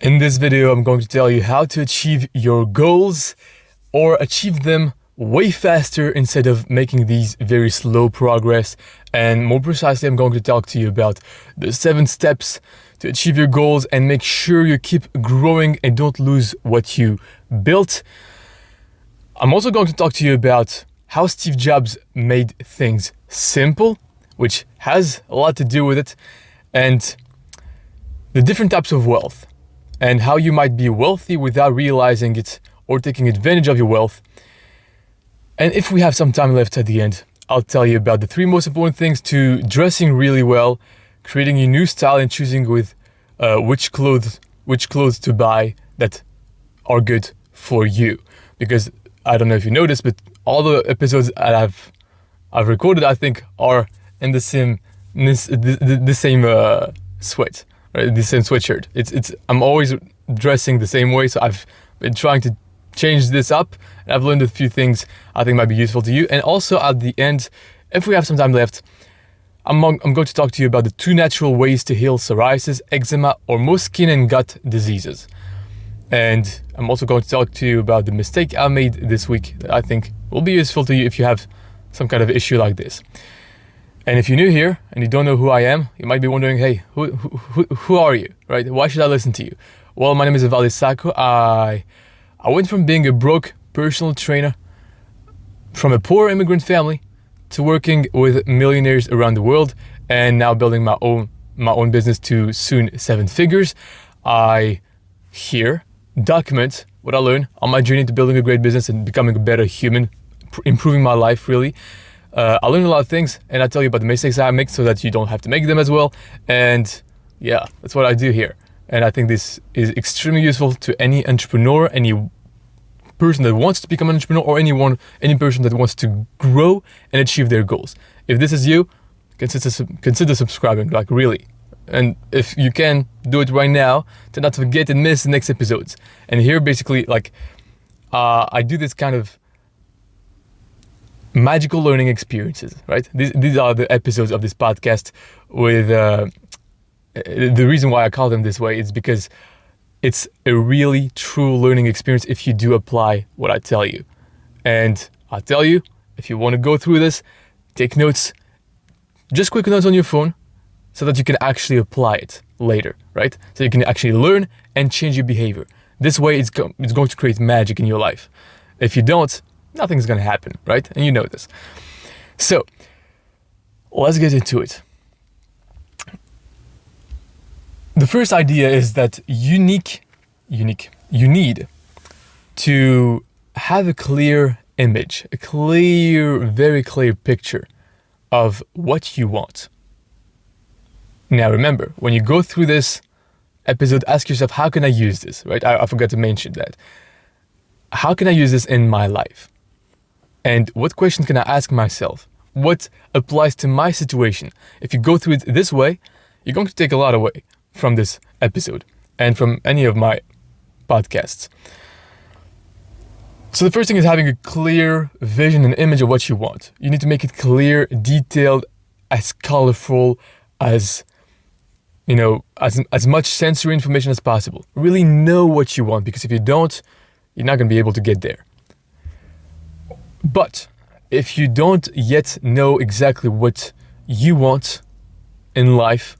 In this video, I'm going to tell you how to achieve your goals or achieve them way faster instead of making these very slow progress. And more precisely, I'm going to talk to you about the 7 steps to achieve your goals and make sure you keep growing and don't lose what you built. I'm also going to talk to you about how Steve Jobs made things simple, which has a lot to do with it, and the different types of wealth, and how you might be wealthy without realizing it or taking advantage of your wealth. And if we have some time left at the end, I'll tell you about the 3 most important things to dressing really well, creating a new style, and choosing with which clothes to buy that are good for you. Because I don't know if you noticed, but all the episodes that I've recorded, I think, are in the same sweat. Right, the same sweatshirt. I'm always dressing the same way, so I've been trying to change this up, and I've learned a few things I think might be useful to you. And also at the end, if we have some time left, I'm going to talk to you about the 2 natural ways to heal psoriasis, eczema, or most skin and gut diseases. And I'm also going to talk to you about the mistake I made this week that I think will be useful to you if you have some kind of issue like this. And if you're new here and you don't know who I am, you might be wondering, hey, who are you, right? Why should I listen to you? Well, my name is Ivaldi Sako. I went from being a broke personal trainer from a poor immigrant family to working with millionaires around the world, and now building my own business to soon 7 figures. I document what I learned on my journey to building a great business and becoming a better human, improving my life really. I learned a lot of things, and I tell you about the mistakes I make so that you don't have to make them as well. And yeah, that's what I do here. And I think this is extremely useful to any entrepreneur, any person that wants to become an entrepreneur, or any person that wants to grow and achieve their goals. If this is you, consider subscribing, like really. And if you can, do it right now to not forget and miss the next episodes. And here basically, like, I do this kind of magical learning experiences, right? These are the episodes of this podcast with the reason why I call them this way is because it's a really true learning experience if you do apply what I tell you. And I'll tell you, if you want to go through this, take notes, just quick notes on your phone so that you can actually apply it later, right? So you can actually learn and change your behavior. This way it's going to create magic in your life. If you don't, nothing's going to happen, right? And you know this. So let's get into it. The first idea is that you need to have a clear image, very clear picture of what you want. Now remember, when you go through this episode, ask yourself, how can I use this, right? I forgot to mention that. How can I use this in my life? And what questions can I ask myself? What applies to my situation? If you go through it this way, you're going to take a lot away from this episode and from any of my podcasts. So the first thing is having a clear vision and image of what you want. You need to make it clear, detailed, as colorful as, as much sensory information as possible. Really know what you want, because if you don't, you're not going to be able to get there. But if you don't yet know exactly what you want in life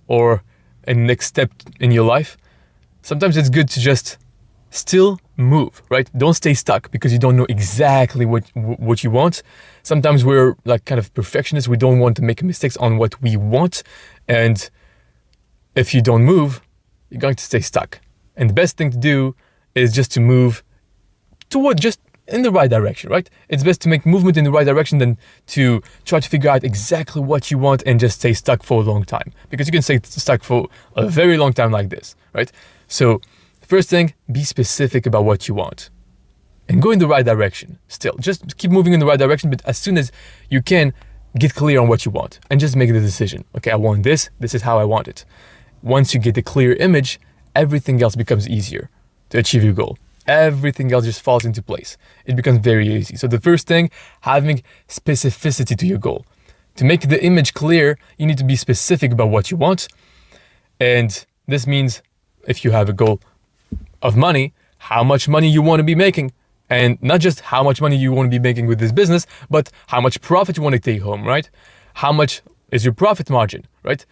or a next step in your life, sometimes it's good to just still move, right? Don't stay stuck because you don't know exactly what you want. Sometimes we're like kind of perfectionists. We don't want to make mistakes on what we want. And if you don't move, you're going to stay stuck. And the best thing to do is just to move toward just in the right direction, right? It's best to make movement in the right direction than to try to figure out exactly what you want and just stay stuck for a long time. Because you can stay stuck for a very long time like this, right? So first thing, be specific about what you want and go in the right direction still. Just keep moving in the right direction, but as soon as you can, get clear on what you want and just make the decision. Okay, I want this. This is how I want it. Once you get a clear image, everything else becomes easier to achieve your goal. Everything else just falls into place. It becomes very easy. So the first thing, having specificity to your goal. To make the image clear, you need to be specific about what you want. And this means if you have a goal of money, how much money you want to be making. And not just how much money you want to be making with this business, but how much profit you want to take home, right? How much is your profit margin, right?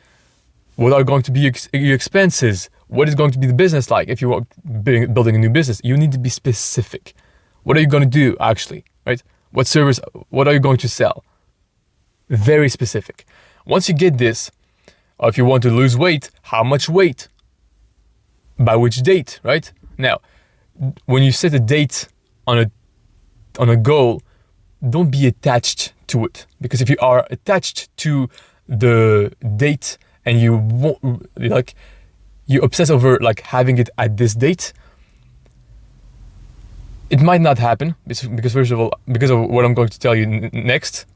What are going to be your expenses? What is going to be the business like? If you are building a new business, you need to be specific. What are you going to do actually, right? What service, what are you going to sell? Very specific. Once you get this, or if you want to lose weight, how much weight? By which date, right? Now, when you set a date on a goal, don't be attached to it. Because if you are attached to the date and you obsess over like having it at this date, it might not happen because first of all, because of what I'm going to tell you next,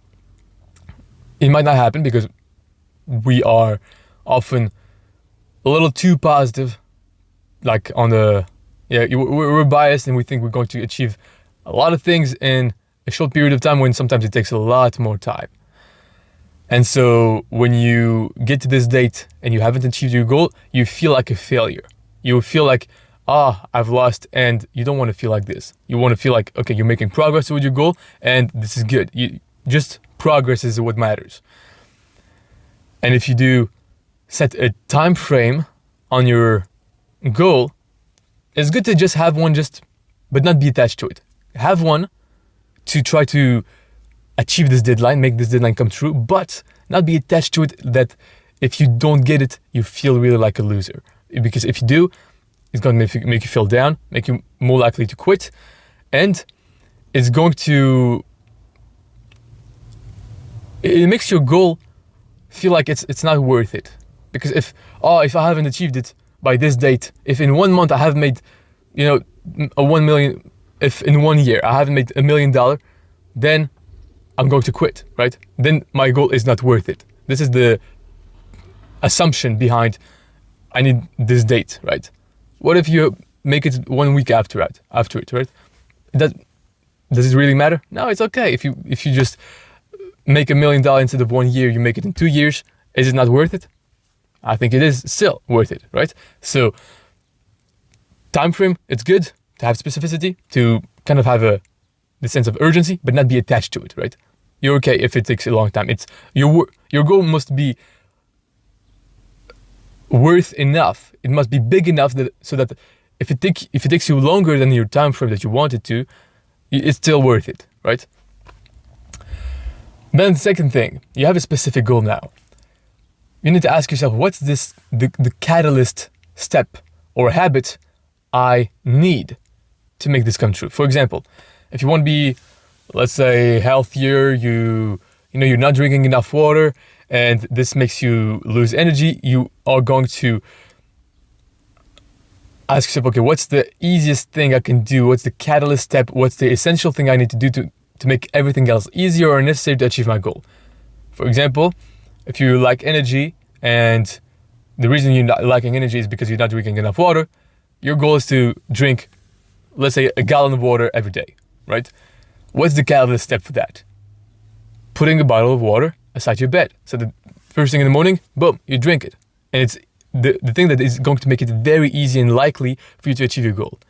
it might not happen because we are often a little too positive, like we're biased and we think we're going to achieve a lot of things in a short period of time when sometimes it takes a lot more time. And so when you get to this date and you haven't achieved your goal, you feel like a failure. You feel like, I've lost, and you don't want to feel like this. You want to feel like, okay, you're making progress with your goal and this is good. Just progress is what matters. And if you do set a time frame on your goal, it's good to just have one, but not be attached to it. Have one to try to achieve this deadline, make this deadline come true, but not be attached to it that if you don't get it, you feel really like a loser. Because if you do, it's going to make you feel down, make you more likely to quit, and it's going to, it makes your goal feel like it's not worth it. Because if I haven't achieved it by this date, if in 1 month I haven't made, a 1 million, if in 1 year I haven't made $1 million, then I'm going to quit, right? Then my goal is not worth it. This is the assumption behind I need this date, right? What if you make it 1 week after it, right? Does it really matter? No, it's okay. If you just make $1 million instead of 1 year, you make it in 2 years. Is it not worth it? I think it is still worth it, right? So time frame, it's good to have specificity, to kind of have the sense of urgency, but not be attached to it, right? You're okay if it takes a long time. It's your goal must be worth enough. It must be big enough so that if it takes you longer than your time frame that you want it to, it's still worth it, right? Then the second thing, you have a specific goal now. You need to ask yourself, what's the catalyst step or habit I need to make this come true? For example, if you want to be, let's say, healthier, you're not drinking enough water, and this makes you lose energy, you are going to ask yourself, okay, what's the easiest thing I can do? What's the catalyst step? What's the essential thing I need to do to make everything else easier or necessary to achieve my goal? For example, if you lack energy, and the reason you're not lacking energy is because you're not drinking enough water, your goal is to drink, let's say, 1 gallon of water every day, right? What's the catalyst step for that? Putting a bottle of water aside your bed. So the first thing in the morning, boom, you drink it. And it's the thing that is going to make it very easy and likely for you to achieve your goal.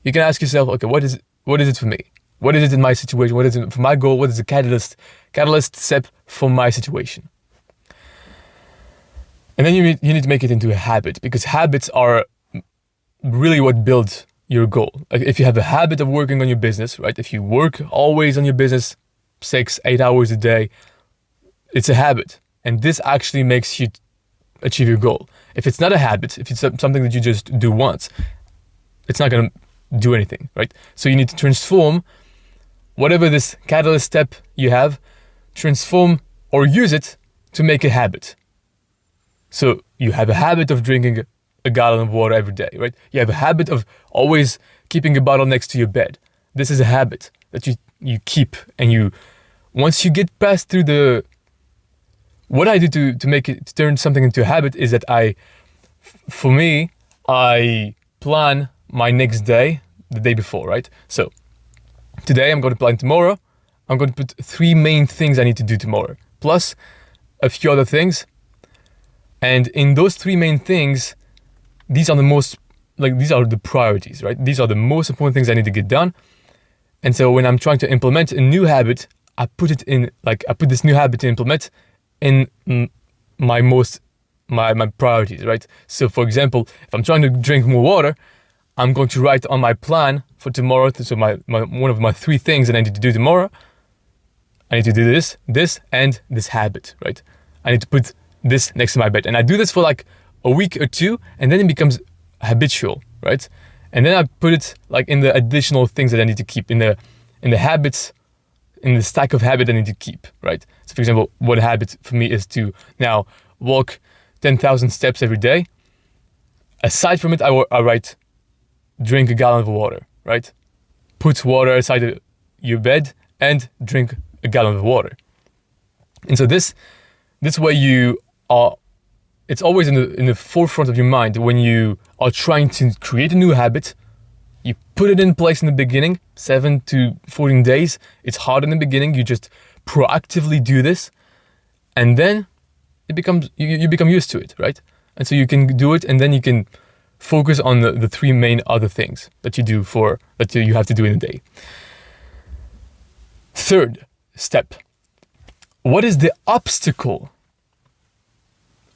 You can ask yourself, okay, what is it for me? What is it in my situation? What is it for my goal? What is the catalyst step for my situation? And then you need to make it into a habit, because habits are really what builds your goal. Like if you have a habit of working on your business, right? If you work always on your business 6-8 hours a day, it's a habit. And this actually makes you achieve your goal. If it's not a habit, if it's something that you just do once, it's not going to do anything, right? So you need to transform whatever this catalyst step you have, transform or use it to make a habit. So you have a habit of drinking 1 gallon of water every day, right? You have a habit of always keeping a bottle next to your bed. This is a habit that you keep, and once you get past through what I do to turn something into a habit is that I plan my next day the day before, right? So today I'm going to plan tomorrow. I'm going to put 3 main things I need to do tomorrow, plus a few other things. And in those 3 main things, these are the priorities, right? These are the most important things I need to get done. And so when I'm trying to implement a new habit, I put this new habit to implement in my priorities, right? So for example, if I'm trying to drink more water, I'm going to write on my plan for tomorrow. So one of my 3 things that I need to do tomorrow, I need to do this, and this habit, right? I need to put this next to my bed. And I do this for like a week or 2, and then it becomes habitual, right? And then I put it like in the additional things that I need to keep in the habits, in the stack of habit I need to keep, right? So for example, one habit for me is to now walk 10,000 steps every day. Aside from it, I write, drink a gallon of water, right? Put water aside your bed and drink a gallon of water. And so this way it's always in the forefront of your mind when you are trying to create a new habit. You put it in place in the beginning, 7 to 14 days. It's hard in the beginning. You just proactively do this, and then you become used to it, right? And so you can do it, and then you can focus on the 3 main other things that you have to do in a day. Third step. What is the obstacle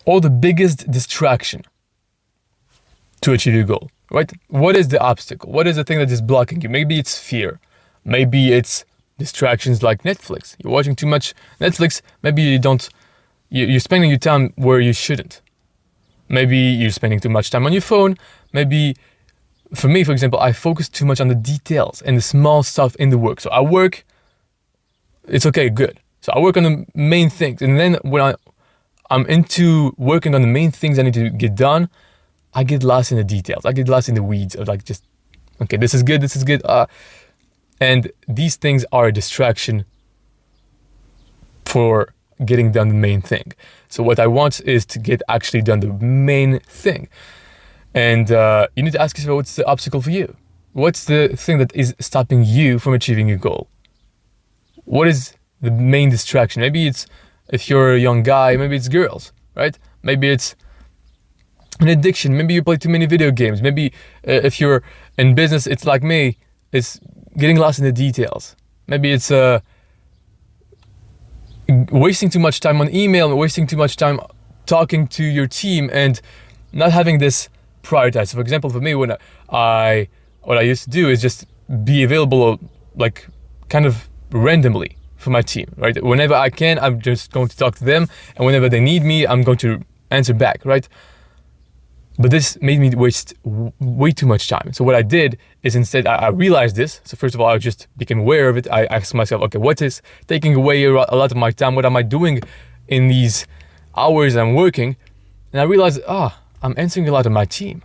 or the biggest distraction to achieve your goal, right? What is the obstacle? What is the thing that is blocking you? Maybe it's fear. Maybe it's distractions like Netflix. You're watching too much Netflix. Maybe you're spending your time where you shouldn't. Maybe you're spending too much time on your phone. Maybe, for me, for example, I focus too much on the details and the small stuff in the work. So I work, it's okay, good. So I work on the main things. And then when I'm into working on the main things I need to get done, I get lost in the details. I get lost in the weeds of like just, okay, this is good. And these things are a distraction for getting done the main thing. So what I want is to get actually done the main thing. And you need to ask yourself, what's the obstacle for you? What's the thing that is stopping you from achieving your goal? What is the main distraction? Maybe it's, if you're a young guy, maybe it's girls, right? Maybe it's an addiction. Maybe you play too many video games. Maybe if you're in business, it's like me, it's getting lost in the details. Maybe it's wasting too much time on email, wasting too much time talking to your team, and not having this prioritized. So for example, for me, what I used to do is just be available like kind of randomly for my team, right? Whenever I can, I'm just going to talk to them, and whenever they need me, I'm going to answer back, right? But this made me waste way too much time. So what I did is instead, I realized this. So first of all, I just became aware of it. I asked myself, okay, what is taking away a lot of my time? What am I doing in these hours I'm working? And I realized, I'm answering a lot of my team.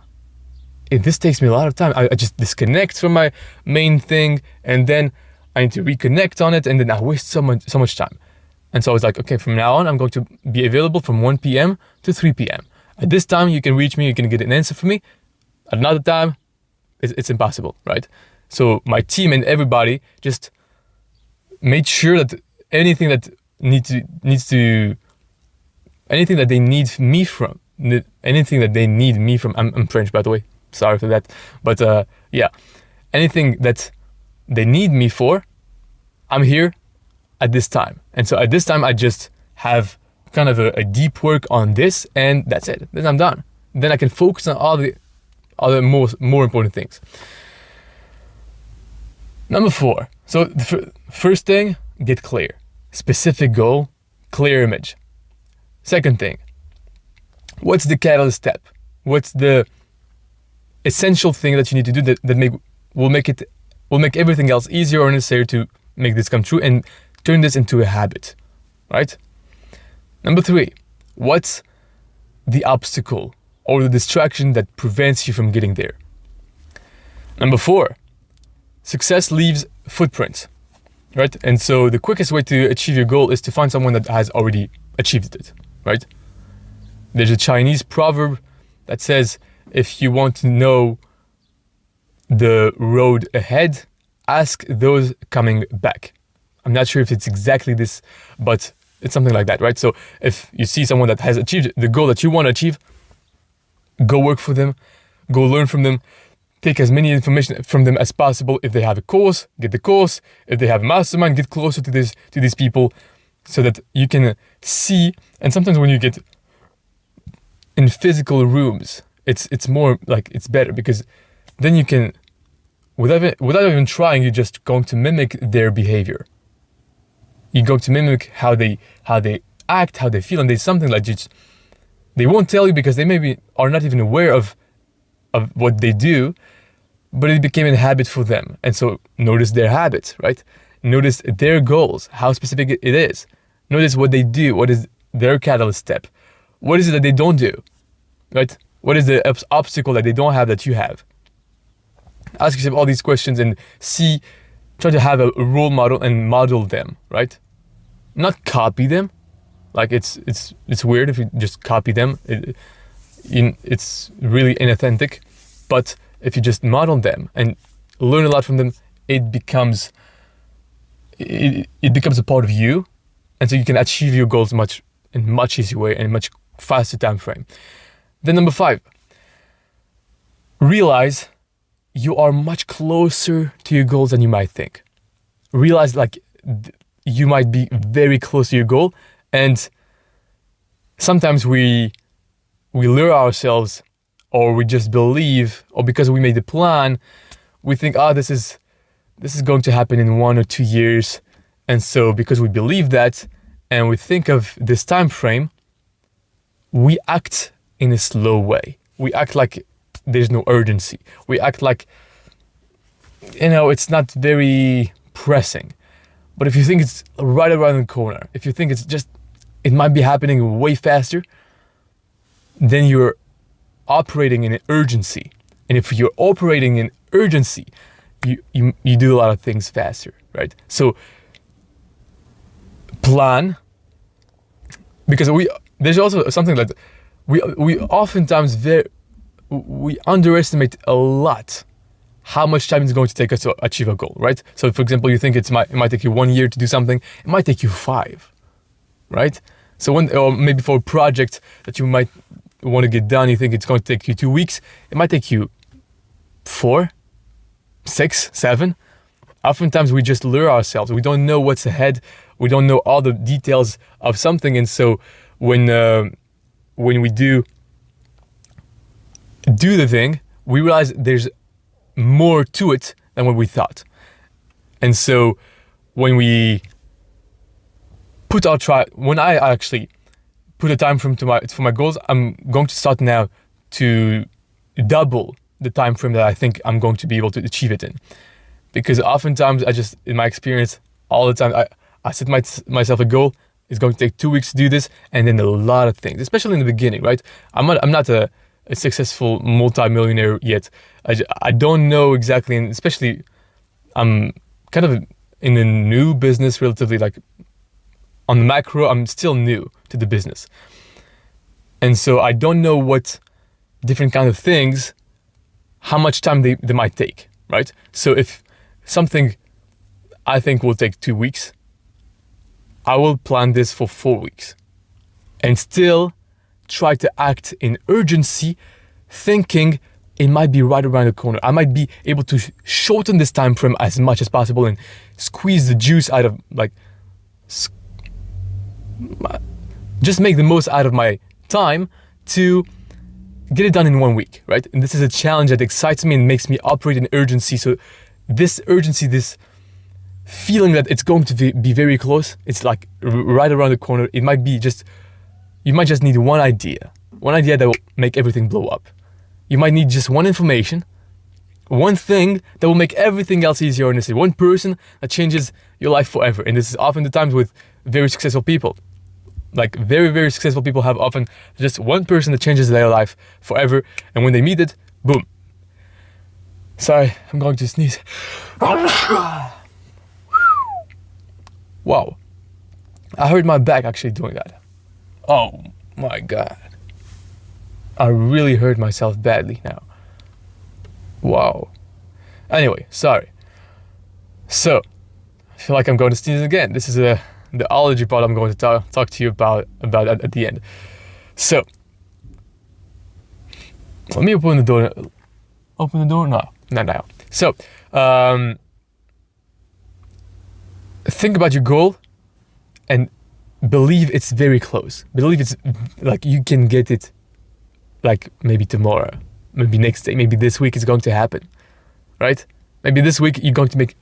This takes me a lot of time. I just disconnect from my main thing, and then I need to reconnect on it, and then I waste so much time. And so I was like, okay, from now on, I'm going to be available from 1 p.m. to 3 p.m. At this time, you can reach me, you can get an answer from me. At another time, it's impossible, right? So my team and everybody just made sure that anything that anything that they need me from, I'm French, by the way, sorry for that. But anything that they need me for, I'm here at this time. And so at this time, I just have kind of a deep work on this, and that's it. Then I'm done. Then I can focus on all the other more important things. Number 4. So the first thing, get clear. Specific goal, clear image. Second thing, what's the catalyst step? What's the essential thing that you need to do that will make everything else easier or necessary to make this come true and turn this into a habit, right? Number 3, what's the obstacle or the distraction that prevents you from getting there? Number 4, success leaves footprints, right? And so the quickest way to achieve your goal is to find someone that has already achieved it, right? There's a Chinese proverb that says, if you want to know the road ahead, ask those coming back. I'm not sure if it's exactly this, but it's something like that, right? So if you see someone that has achieved the goal that you want to achieve, Go work for them, go learn from them, take as many information from them as possible. If they have a course, get the course. If they have a mastermind, get closer to these people so that you can see. And sometimes when you get in physical rooms, it's more like, it's better, because then you can, without even trying, you're just going to mimic their behavior. You're going to mimic how they act, how they feel, and there's something like they won't tell you because they maybe are not even aware of what they do, but it became a habit for them. And so notice their habits, right? Notice their goals, how specific it is. Notice what they do, what is their catalyst step. What is it that they don't do, right? What is the obstacle that they don't have that you have? Ask yourself all these questions and try to have a role model and model them, right? Not copy them. Like it's weird if you just copy them. It's really inauthentic. But if you just model them and learn a lot from them, it becomes a part of you, and so you can achieve your goals in much easier way and much faster time frame. Then number 5, realize you are much closer to your goals than you might think. Realize like you might be very close to your goal, and sometimes we lure ourselves, or we just believe, or because we made the plan, we think, this is going to happen in 1 or 2 years. And so because we believe that and we think of this time frame, we act in a slow way. We act like there's no urgency. We act like, it's not very pressing. But if you think it's right around the corner, if you think it might be happening way faster, then you're operating in an urgency. And if you're operating in urgency, you do a lot of things faster, right? So plan, because there's also something that we oftentimes we underestimate a lot how much time it's going to take us to achieve a goal, right? So for example, you think it might take you 1 year to do something, it might take you 5, right? So or maybe for a project that you might want to get done, you think it's going to take you 2 weeks, it might take you 4, 6, 7. Oftentimes we just lure ourselves. We don't know what's ahead. We don't know all the details of something. And so when we do the thing, we realize there's more to it than what we thought. And so when we when I actually put a time frame for my goals, I'm going to start now to double the time frame that I think I'm going to be able to achieve it in. Because oftentimes in my experience, all the time, I set myself a goal. It's going to take 2 weeks to do this, and then a lot of things, especially in the beginning, right? I'm not a successful multi-millionaire yet. I don't know exactly, and especially I'm kind of in a new business, relatively, like on the macro, I'm still new to the business. And so I don't know what different kind of things, how much time they might take, right? So if something I think will take 2 weeks, I will plan this for 4 weeks and still try to act in urgency, thinking it might be right around the corner. I might be able to shorten this time frame as much as possible and squeeze the juice out of, just make the most out of my time to get it done in 1 week, right? And this is a challenge that excites me and makes me operate in urgency. So this urgency, this feeling that it's going to be very close, it's like right around the corner. It might be you might just need one idea that will make everything blow up. You might need just one information, one thing that will make everything else easier, and it's one person that changes your life forever. And this is often the times with very successful people. Like very, very successful people have often just one person that changes their life forever. And when they meet it, boom. Sorry, I'm going to sneeze. Wow. I hurt my back actually doing that. Oh my God. I really hurt myself badly now. Wow. Anyway, sorry. So, I feel like I'm going to sneeze again. This is the allergy part I'm going to talk to you about at the end. So, Let me open the door. Open the door? No, not now. So, think about your goal and believe it's very close. Believe it's like you can get it like maybe tomorrow, maybe next day, maybe this week it's going to happen, right? Maybe this week you're going to make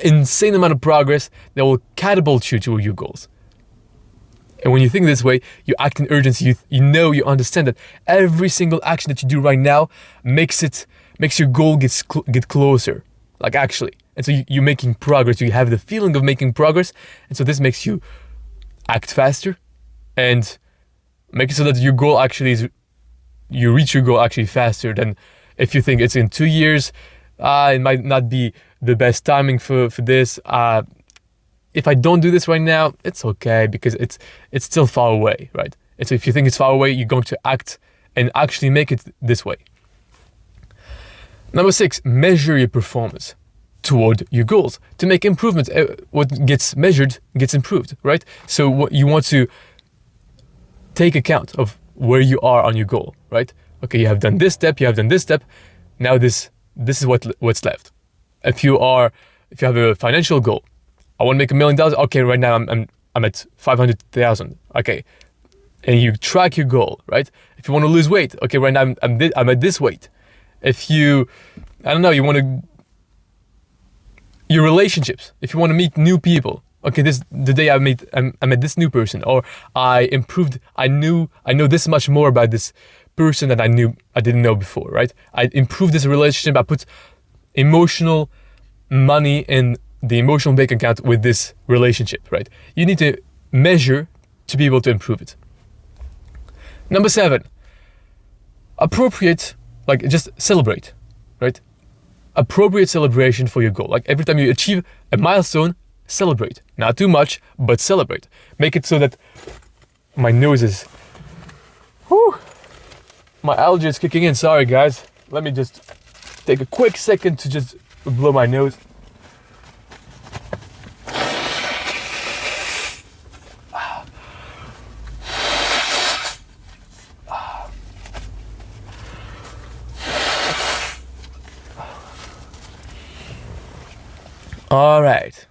insane amount of progress that will catapult you to your goals. And when you think this way, you act in urgency. You understand that every single action that you do right now makes your goal get closer, like actually. And so you're making progress. You have the feeling of making progress, and so this makes you act faster and make it so that your goal actually is you reach your goal actually faster than if you think it's in 2 years. It might not be the best timing for this. If I don't do this right now, it's okay because it's still far away, right? And so if you think it's far away, you're going to act and actually make it this way. Number 6, measure your performance toward your goals to make improvements. What gets measured gets improved, right? So what you want to take account of where you are on your goal, right? Okay, you have done this step, you have done this step. Now this is what's left. If you have a financial goal, I want to make $1 million. Okay, right now I'm at 500,000. Okay, and you track your goal, right? If you want to lose weight, okay, right now I'm at this weight. If you, I don't know, you want to your relationships. If you want to meet new people, okay, the day I met this new person, or I improved. I know this much more about this person that I didn't know before, right? I improved this relationship. I put emotional money in the emotional bank account with this relationship, right? You need to measure to be able to improve it. Number 7, appropriate, like just celebrate, right? Appropriate celebration for your goal. Like every time you achieve a milestone, celebrate. Not too much, but celebrate. Make it so that my nose is, my allergy is kicking in. Sorry guys. Let me just take a quick second to just blow my nose. All right.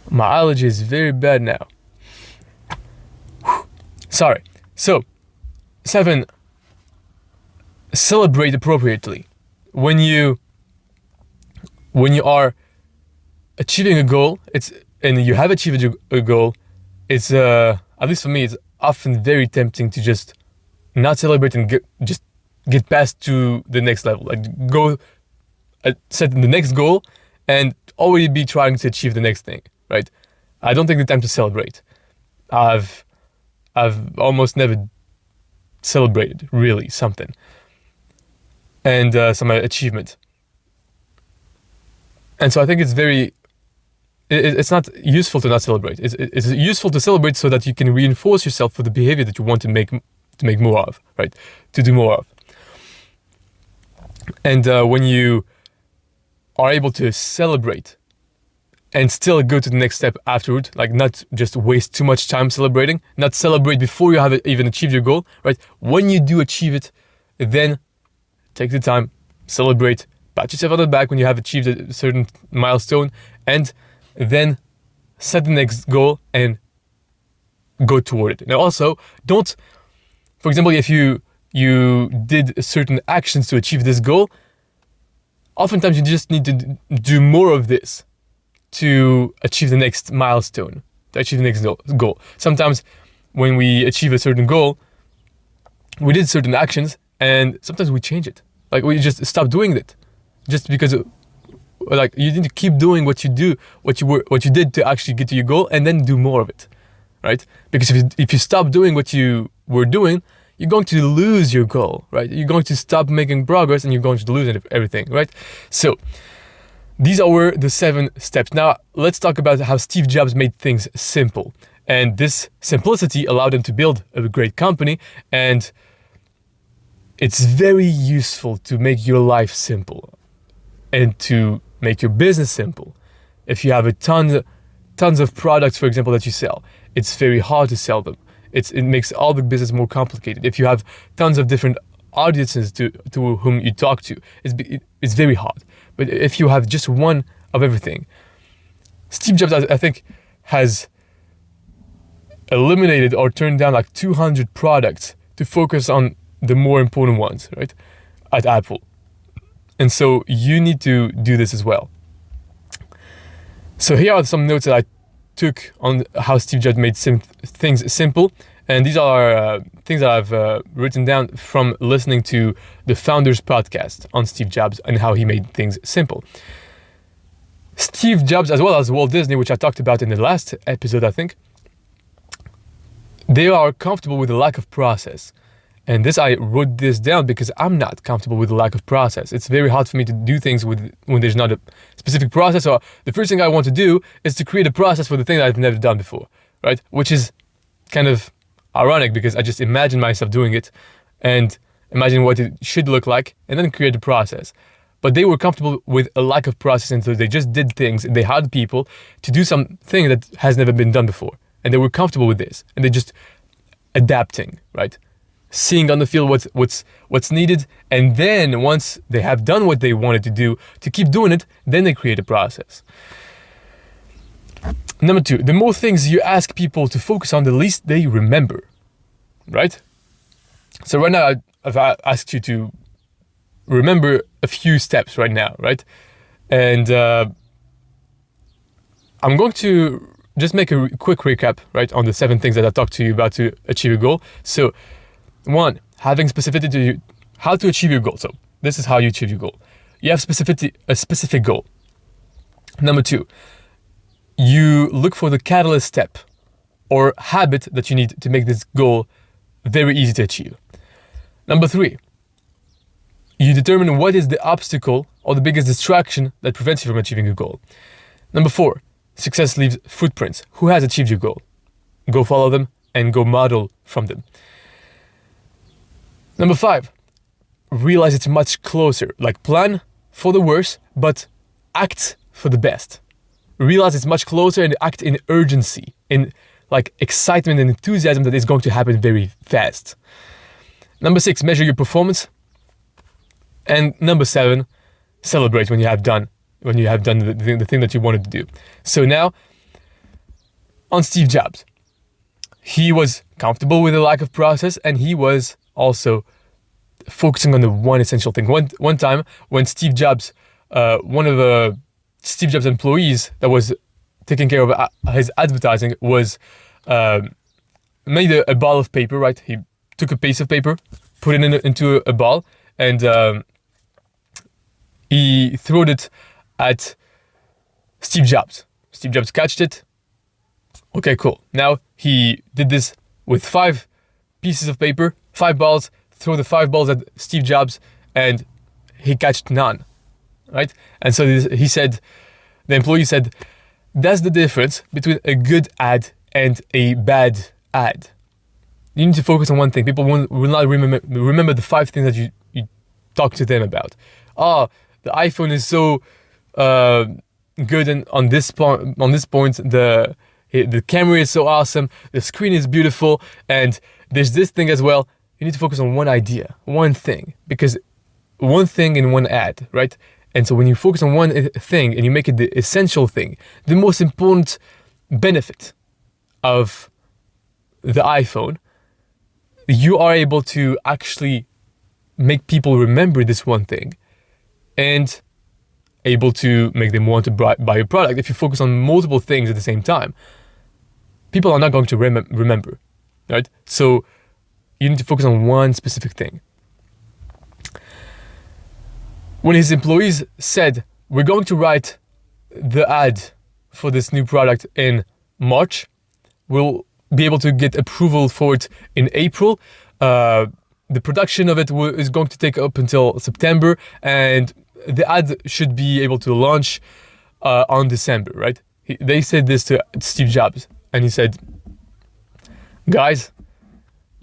My allergy is very bad now. Sorry. So, 7, celebrate appropriately. When you are achieving a goal, and you have achieved a goal, it's at least for me, it's often very tempting to just not celebrate and get past to the next level. Like go set the next goal and already be trying to achieve the next thing, right? I don't take the time to celebrate. I've almost never celebrated really something and some achievement. And so I think it's not useful to not celebrate. It's useful to celebrate so that you can reinforce yourself for the behavior that you want to make more of, right? To do more of. And when you are able to celebrate and still go to the next step afterward, like not just waste too much time celebrating, not celebrate before you have even achieved your goal, right? When you do achieve it, then take the time, celebrate, pat yourself on the back when you have achieved a certain milestone, and then set the next goal and go toward it. Now also, don't, for example, if you did certain actions to achieve this goal, oftentimes you just need to do more of this to achieve the next milestone, to achieve the next goal. Sometimes when we achieve a certain goal, we did certain actions and sometimes we change it. Like we just stop doing it just because like you need to keep doing what you did to actually get to your goal and then do more of it, right? Because if you stop doing what you were doing, you're going to lose your goal, right? You're going to stop making progress and you're going to lose everything, right? So these are the 7 steps. Now let's talk about how Steve Jobs made things simple. And this simplicity allowed him to build a great company. And it's very useful to make your life simple and to make your business simple. If you have tons of products, for example, that you sell, it's very hard to sell them. It makes all the business more complicated. If you have tons of different audiences to whom you talk to, it's very hard. But if you have just one of everything, Steve Jobs, I think, has eliminated or turned down like 200 products to focus on the more important ones, right, at Apple. And so you need to do this as well. So here are some notes that I took on how Steve Jobs made things simple. And these are things that I've written down from listening to the Founders podcast on Steve Jobs and how he made things simple. Steve Jobs, as well as Walt Disney, which I talked about in the last episode, I think, they are comfortable with the lack of process. And I wrote this down because I'm not comfortable with the lack of process. It's very hard for me to do things when there's not a specific process. Or the first thing I want to do is to create a process for the thing that I've never done before, right? Which is kind of ironic because I just imagine myself doing it and imagine what it should look like and then create the process. But they were comfortable with a lack of process, and so they just did things. They hired people to do something that has never been done before. And they were comfortable with this. And they're just adapting, right? Seeing on the field what's needed, and then once they have done what they wanted to do, to keep doing it, then they create a process. Number 2, the more things you ask people to focus on, the least they remember, right? So right now, I've asked you to remember a few steps right now, right? And I'm going to just make a quick recap, right, on the 7 things that I talked to you about to achieve a goal. So 1, having specificity to how to achieve your goal. So this is how you achieve your goal. You have a specific goal. Number 2, you look for the catalyst step or habit that you need to make this goal very easy to achieve. Number 3, you determine what is the obstacle or the biggest distraction that prevents you from achieving your goal. Number 4, success leaves footprints. Who has achieved your goal? Go follow them and go model from them. Number 5, realize it's much closer. Like, plan for the worst, but act for the best. Realize it's much closer and act in urgency, in like excitement and enthusiasm that is going to happen very fast. Number 6, measure your performance. And number 7, celebrate when you have done the thing that you wanted to do. So now, on Steve Jobs, he was comfortable with the lack of process, and he was also focusing on the one essential thing. One time, when Steve Jobs, one of the Steve Jobs employees that was taking care of his advertising was made a ball of paper, right? He took a piece of paper, put it into a ball, and he threw it at Steve Jobs. Steve Jobs catched it. Okay, cool. Now he did this with 5 pieces of paper, 5 balls, throw the 5 balls at Steve Jobs, and he catched none, right? And so he said, the employee said, that's the difference between a good ad and a bad ad. You need to focus on one thing. People will not remember the 5 things that you talk to them about. Oh, the iPhone is so good, and on this point, the camera is so awesome, the screen is beautiful, and there's this thing as well. You need to focus on one idea, one thing, because one thing in one ad, right? And so when you focus on one thing and you make it the essential thing, the most important benefit of the iPhone, you are able to actually make people remember this one thing and able to make them want to buy your product. If you focus on multiple things at the same time, people are not going to remember, right? So you need to focus on one specific thing. When his employees said, we're going to write the ad for this new product in March, we'll be able to get approval for it in April. The production of it is going to take up until September, and the ad should be able to launch on December, right? They said this to Steve Jobs, and he said, guys,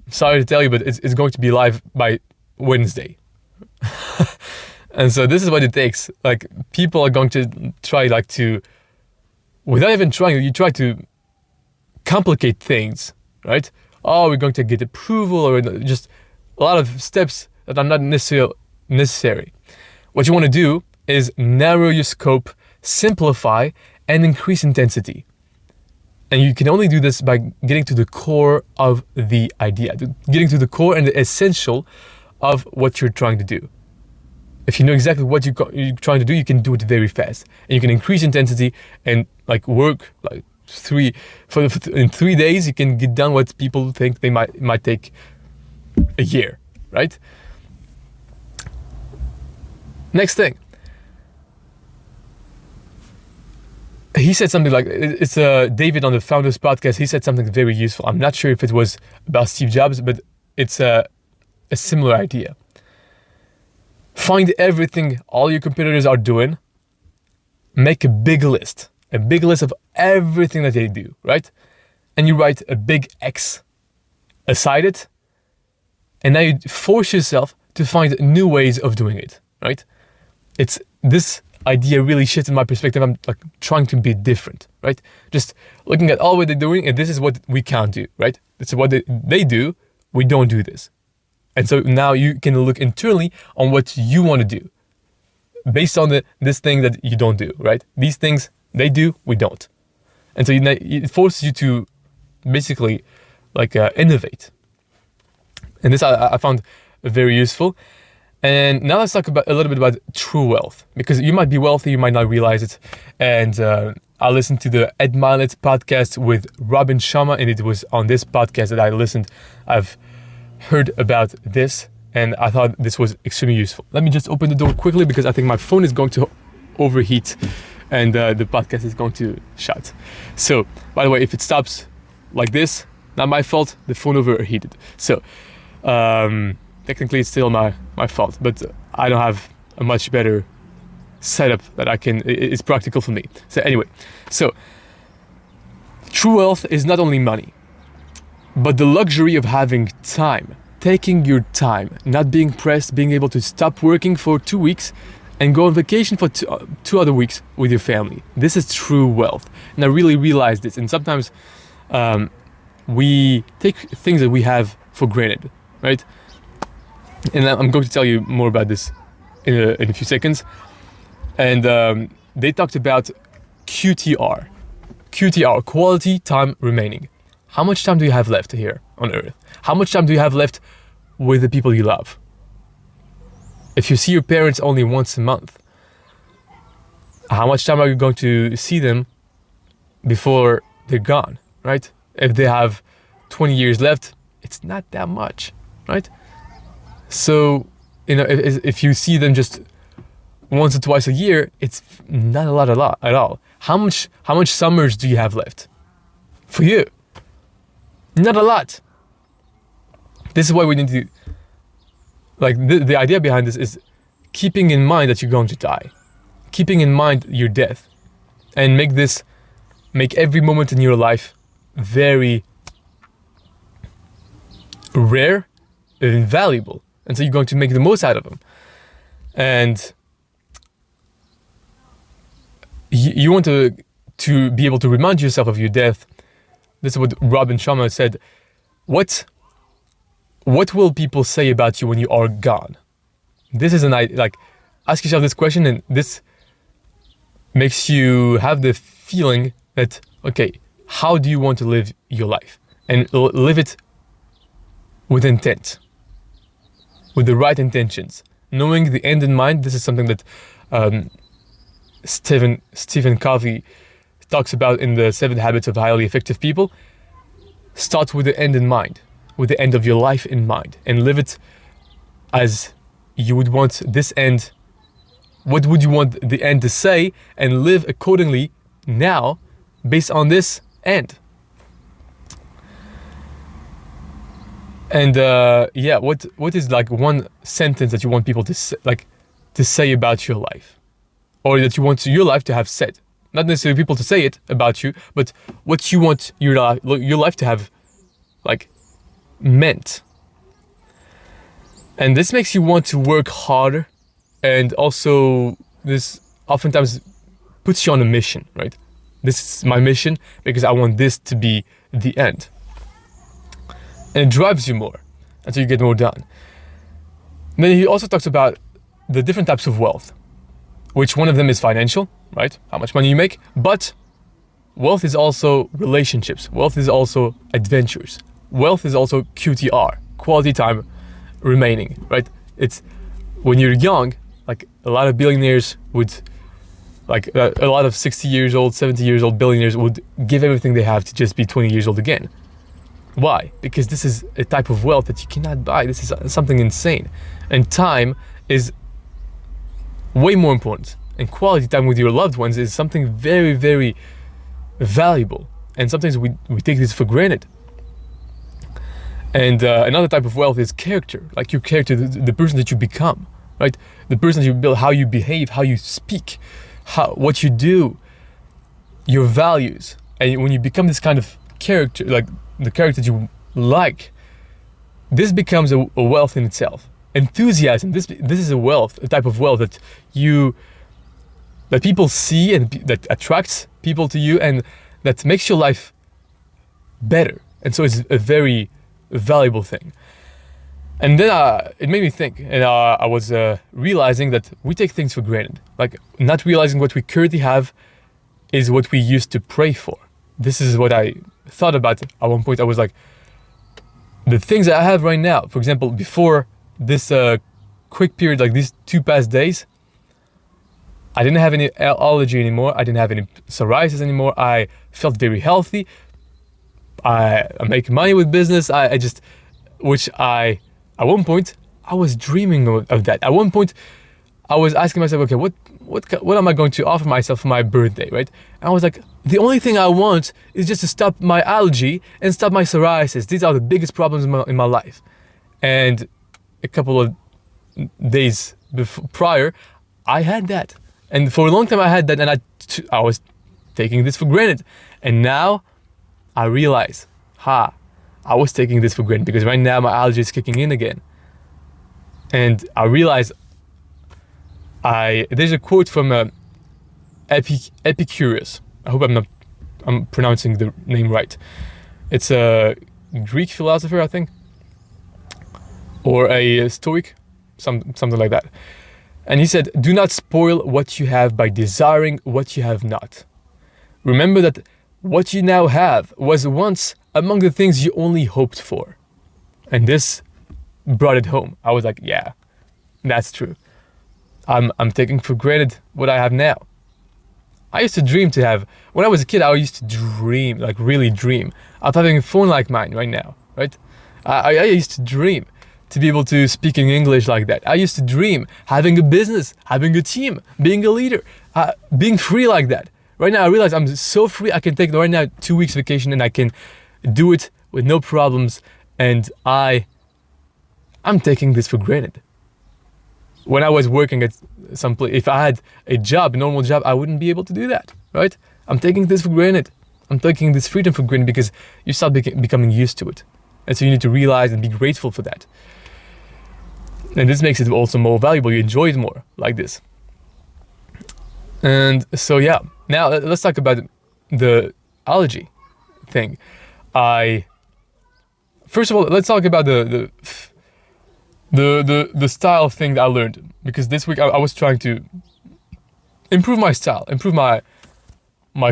sorry to tell you, but it's going to be live by Wednesday. And so this is what it takes. Like, people are going to try without even trying, you try to complicate things, right? oh, we're going to get approval, or just a lot of steps that are not necessary. What you want to do is narrow your scope, simplify, and increase intensity. And you can only do this by getting to the core of the idea, getting to the core and the essential of what you're trying to do. If you know exactly what you're trying to do, you can do it very fast. And you can increase intensity and work in 3 days, you can get done what people think they might take a year, right? Next thing. He said something like, it's David on the Founders Podcast, he said something very useful. I'm not sure if it was about Steve Jobs, but it's a similar idea. Find everything all your competitors are doing, make a big list of everything that they do, right? And you write a big X aside it, and now you force yourself to find new ways of doing it, right? It's this idea really shifted my perspective. I'm trying to be different, right? Just looking at all what they're doing, and this is what we can't do, right? This is what they do, we don't do this. And so now you can look internally on what you want to do based on this thing that you don't do, right? These things they do, we don't. And so it forces you to basically innovate. And this I found very useful. And now let's talk a little bit about true wealth, because you might be wealthy, you might not realize it. And I listened to the Ed Milet podcast with Robin Sharma, and it was on this podcast that I listened. I've heard about this, and I thought this was extremely useful. Let me just open the door quickly because I think my phone is going to overheat and the podcast is going to shut. So, by the way, if it stops like this, not my fault, the phone overheated. So, technically it's still my fault, but I don't have a much better setup that it's practical for me. So anyway, true wealth is not only money, but the luxury of having time, taking your time, not being pressed, being able to stop working for 2 weeks and go on vacation for two other weeks with your family. This is true wealth. And I really realized this. And sometimes we take things that we have for granted, right? And I'm going to tell you more about this in a few seconds. And they talked about QTR, quality time remaining. How much time do you have left here on Earth? How much time do you have left with the people you love? If you see your parents only once a month, how much time are you going to see them before they're gone, right? If they have 20 years left, it's not that much, right? So, if you see them just once or twice a year, it's not a lot at all. How much summers do you have left for you? Not a lot. This is why we need to, the idea behind this is keeping in mind that you're going to die, keeping in mind your death, and make every moment in your life very rare and valuable. And so you're going to make the most out of them. And you want to be able to remind yourself of your death. This is what Robin Sharma said. What will people say about you when you are gone? This is ask yourself this question, and this makes you have the feeling that, okay, how do you want to live your life? And live it with intent, with the right intentions, knowing the end in mind. This is something that Stephen Covey talks about in the 7 Habits of Highly Effective People. Start with the end in mind, with the end of your life in mind, and live it as you would want this end. What would you want the end to say, and live accordingly now based on this end. And what is one sentence that you want people to say about your life, or that you want your life to have said? Not necessarily people to say it about you, but what you want your life to have meant. And this makes you want to work harder, and also this oftentimes puts you on a mission, right? This is my mission because I want this to be the end. and it drives you more, and so you get more done. And then he also talks about the different types of wealth, which one of them is financial, right? How much money you make, but wealth is also relationships. Wealth is also adventures. Wealth is also QTR, quality time remaining, right? It's when you're young, like a lot of billionaires would, like a lot of 60 years old, 70 years old billionaires would give everything they have to just be 20 years old again. Why? Because this is a type of wealth that you cannot buy. This is something insane. And time is way more important. And quality time with your loved ones is something very, very valuable. And sometimes we take this for granted. And another type of wealth is character, like your character, the person that you become, right? The person that you build, how you behave, how you speak, what you do, your values. And when you become this kind of character, like the character that you like, this becomes a wealth in itself. Enthusiasm, this is a wealth, a type of wealth that people see and that attracts people to you and that makes your life better. And so it's a very valuable thing. And then it made me think, and I was realizing that we take things for granted. Like not realizing what we currently have is what we used to pray for. This is what I thought about at one point. I was like, the things that I have right now, for example, before this quick period, like these 2 past days, I didn't have any allergy anymore. I didn't have any psoriasis anymore. I felt very healthy. I make money with business. At one point, I was dreaming of that. At one point, I was asking myself, okay, what am I going to offer myself for my birthday, right? And I was like, the only thing I want is just to stop my allergy and stop my psoriasis. These are the biggest problems in my life. And a couple of days prior, I had that. And for a long time I had that, and I was taking this for granted. And now I realize, I was taking this for granted because right now my allergy is kicking in again. And I realize there's a quote from Epicurus. I hope I'm pronouncing the name right. It's a Greek philosopher, I think, or a Stoic, something like that. And he said, "Do not spoil what you have by desiring what you have not. Remember that what you now have was once among the things you only hoped for." And this brought it home. I was like, yeah, that's true. I'm taking for granted what I have now. I used to dream to have, when I was a kid, I used to dream, like really dream, of having a phone like mine right now, right? I used to dream to be able to speak in English like that. I used to dream having a business, having a team, being a leader, being free like that. Right now I realize I'm so free. I can take right now 2 weeks vacation and I can do it with no problems. And I'm taking this for granted. When I was working at some place, if I had a normal job, I wouldn't be able to do that, right? I'm taking this for granted. I'm taking this freedom for granted because you start becoming used to it. And so you need to realize and be grateful for that. And this makes it also more valuable. You enjoy it more like this. And so, yeah. Now let's talk about the allergy thing. First of all, let's talk about the style thing that I learned, because this week I was trying to improve my style, improve my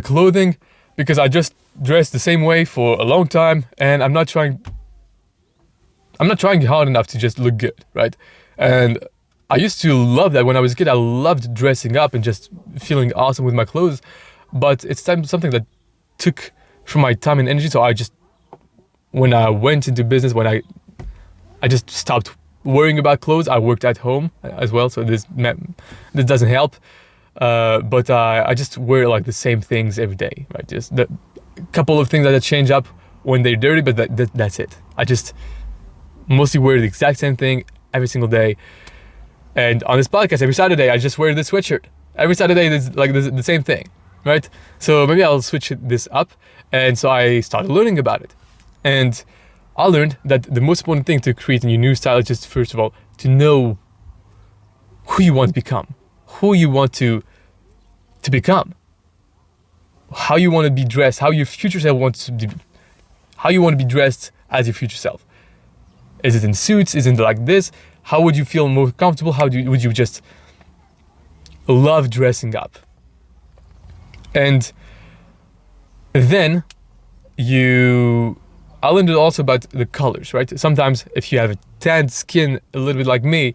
clothing, because I just dressed the same way for a long time, and I'm not trying hard enough to just look good, right? And I used to love that when I was a kid. I loved dressing up and just feeling awesome with my clothes, but it's something that took from my time and energy. So when I went into business, when I just stopped worrying about clothes. I worked at home as well, so this doesn't help. But I just wear like the same things every day, right? Just the couple of things that I change up when they're dirty, but that's it. I just mostly wear the exact same thing every single day. And on this podcast, every Saturday, I just wear this sweatshirt. Every Saturday, it's like the same thing, right? So maybe I'll switch this up. And so I started learning about it. And I learned that the most important thing to creating your new style is just, first of all, to know who you want to become, who you want to become, how you want to be dressed, how your future self wants to be, how you want to be dressed as your future self. Is it in suits? Is it like this? How would you feel more comfortable? Would you just love dressing up? And then I learned also about the colors, right? Sometimes if you have a tanned skin, a little bit like me,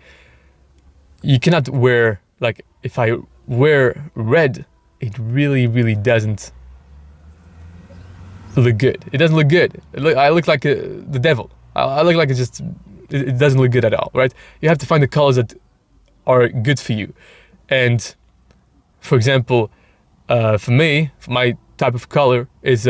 you cannot wear, like if I wear red, it really, really doesn't look good. It doesn't look good. I look like the devil. I look like it doesn't look good at all, right? You have to find the colors that are good for you. And for example, for me, my type of color is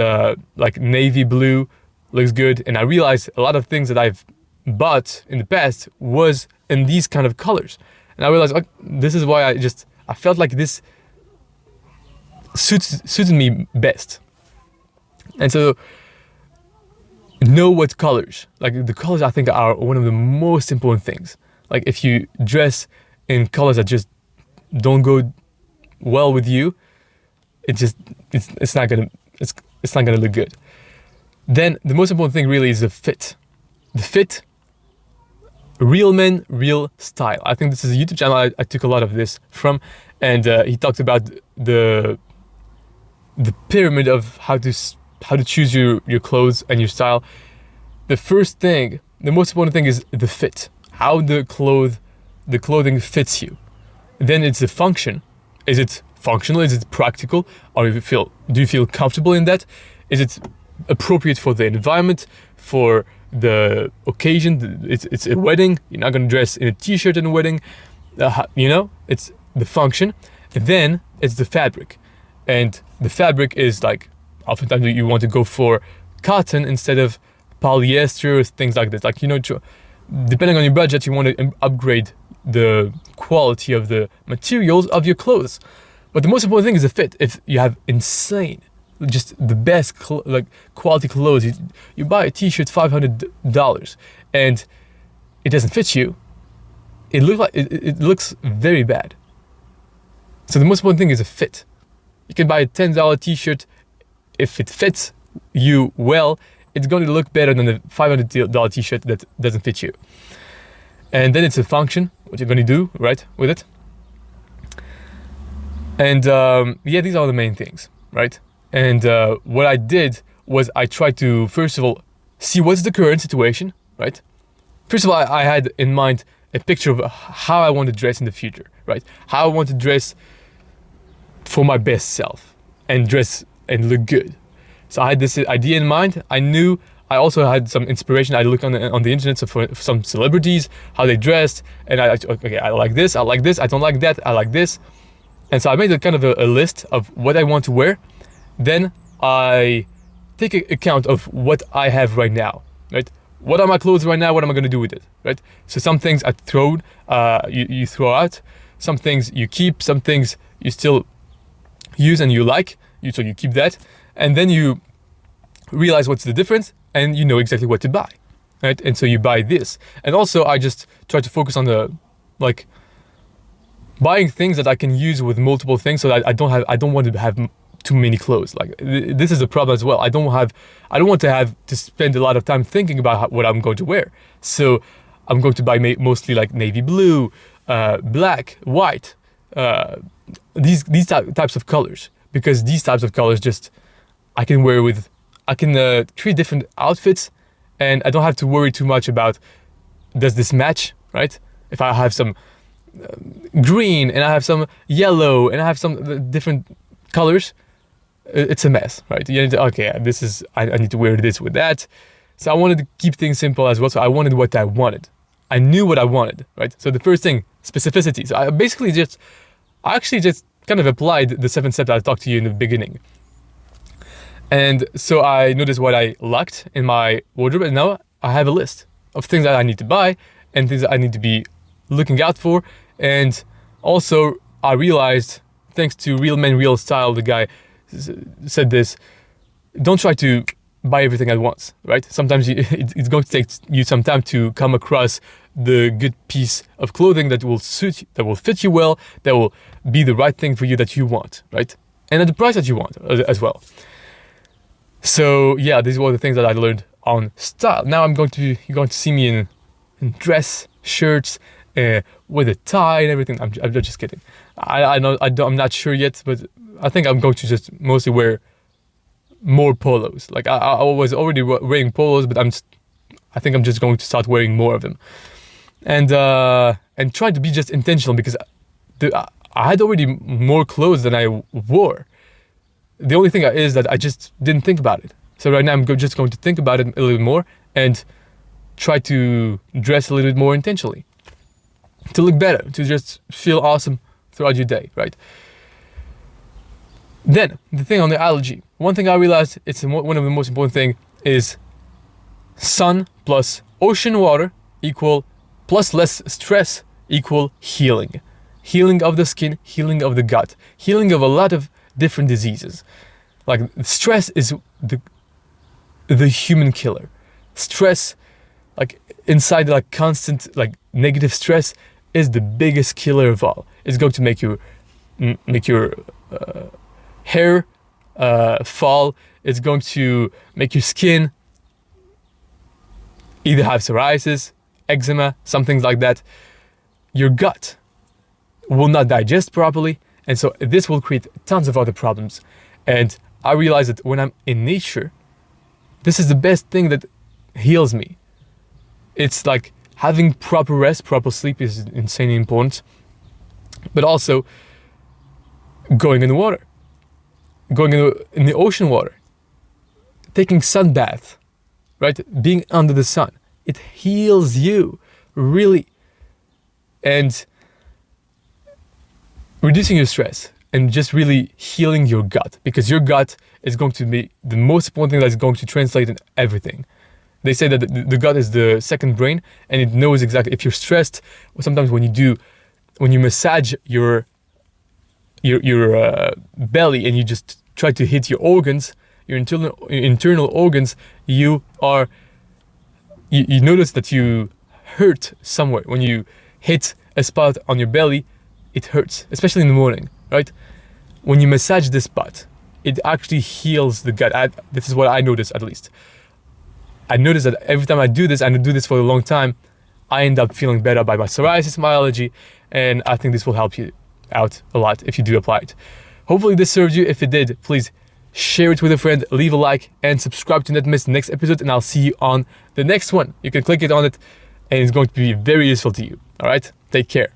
like navy blue, looks good. And I realized a lot of things that I've bought in the past was in these kind of colors. And I realized, oh, this is why I felt like this suited me best. And so know what colors, like the colors I think are one of the most important things. Like if you dress in colors that just don't go well with you, it's not gonna look good. Then the most important thing really is the fit. The fit, real men, real style. I think this is a YouTube channel I took a lot of this from, and he talked about the pyramid of how to choose your clothes and your style. The first thing, the most important thing is the fit. How the clothing fits you. Then it's the function. Is it functional? Is it practical? Or do you feel comfortable in that? Is it appropriate for the environment, for the occasion? It's a wedding. You're not going to dress in a t-shirt in a wedding. It's the function. And then it's the fabric. And the fabric is like, oftentimes you want to go for cotton instead of polyester, things like this. Like, depending on your budget, you want to upgrade the quality of the materials of your clothes. But the most important thing is the fit. If you have insane, just the best quality clothes, you buy a t-shirt $500 and it doesn't fit you, it looks very bad. So the most important thing is a fit. You can buy a $10 t-shirt. If it fits you well, it's going to look better than the $500 t-shirt that doesn't fit you. And then it's a function, what you're going to do, right, with it. And these are the main things, right? And what I did was I tried to, first of all, see what's the current situation, right? First of all, I had in mind a picture of how I want to dress in the future, right? How I want to dress for my best self and dress and look good. So I had this idea in mind. I also had some inspiration. I looked on the internet for some celebrities, how they dressed, and I like this, I don't like that, I like this. And so I made a kind of a list of what I want to wear. Then I take account of what I have right now, right? What are my clothes right now? What am I going to do with it, right? So some things I you throw out, some things you keep, some things you still use and you like, so you keep that. And then you realize what's the difference and you know exactly what to buy, right? And so you buy this. And also I just try to focus on buying things that I can use with multiple things, so that I don't want to have too many clothes. Like this is a problem as well. I don't want to have to spend a lot of time thinking about what I'm going to wear. So I'm going to buy mostly like navy blue, black, white, these types of colors, because these types of colors I can create different outfits, and I don't have to worry too much about, does this match, right? If I have some green and I have some yellow and I have some different colors, it's a mess, right? I need to wear this with that. So I wanted to keep things simple as well. So I wanted what I wanted. I knew what I wanted, right? So the first thing, specificity. So I actually just kind of applied the 7 steps I talked to you in the beginning. And so I noticed what I lacked in my wardrobe, and now I have a list of things that I need to buy and things that I need to be looking out for. And also I realized, thanks to Real Men, Real Style, the guy said this, don't try to buy everything at once, right? Sometimes it's going to take you some time to come across the good piece of clothing that will suit you, that will fit you well, that will be the right thing for you, that you want, right? And at the price that you want as well. So yeah, these were the things that I learned on style. Now you're going to see me in and dress shirts with a tie and everything. I'm just kidding. I'm not sure yet, but I think I'm going to just mostly wear more polos. Like I was already wearing polos, but I think I'm just going to start wearing more of them, and try to be just intentional, because I had already more clothes than I wore. The only thing is that I just didn't think about it. So right now I'm just going to think about it a little bit more and try to dress a little bit more intentionally, to look better, to just feel awesome throughout your day, right? Then, the thing on the allergy. One thing I realized, it's one of the most important thing, is sun plus ocean water equal plus less stress equal healing. Healing of the skin, healing of the gut, healing of a lot of different diseases. Like, stress is the human killer. Stress, like inside, like constant, like negative stress, is the biggest killer of all. It's going to make your hair fall. It's going to make your skin either have psoriasis, eczema, some things like that. Your gut will not digest properly, and so this will create tons of other problems. And I realize that when I'm in nature, this is the best thing that heals me. It's like having proper rest, proper sleep is insanely important, but also going in the water, going in the ocean water, taking sun bath, right? Being under the sun, it heals you, really. And reducing your stress and just really healing your gut, because your gut is going to be the most important thing that's going to translate in everything. They say that the gut is the second brain, and it knows exactly if you're stressed. Sometimes when you massage your belly and you just try to hit your organs, your internal organs, you notice that you hurt somewhere. When you hit a spot on your belly, it hurts, especially in the morning, right? When you massage this spot, it actually heals the gut. This is what I notice, at least. I notice that every time I do this, and I do this for a long time, I end up feeling better by my psoriasis, my allergy, and I think this will help you out a lot if you do apply it. Hopefully this served you. If it did, please share it with a friend, leave a like, and subscribe to not miss the next episode, and I'll see you on the next one. You can click it on it, and it's going to be very useful to you. All right? Take care.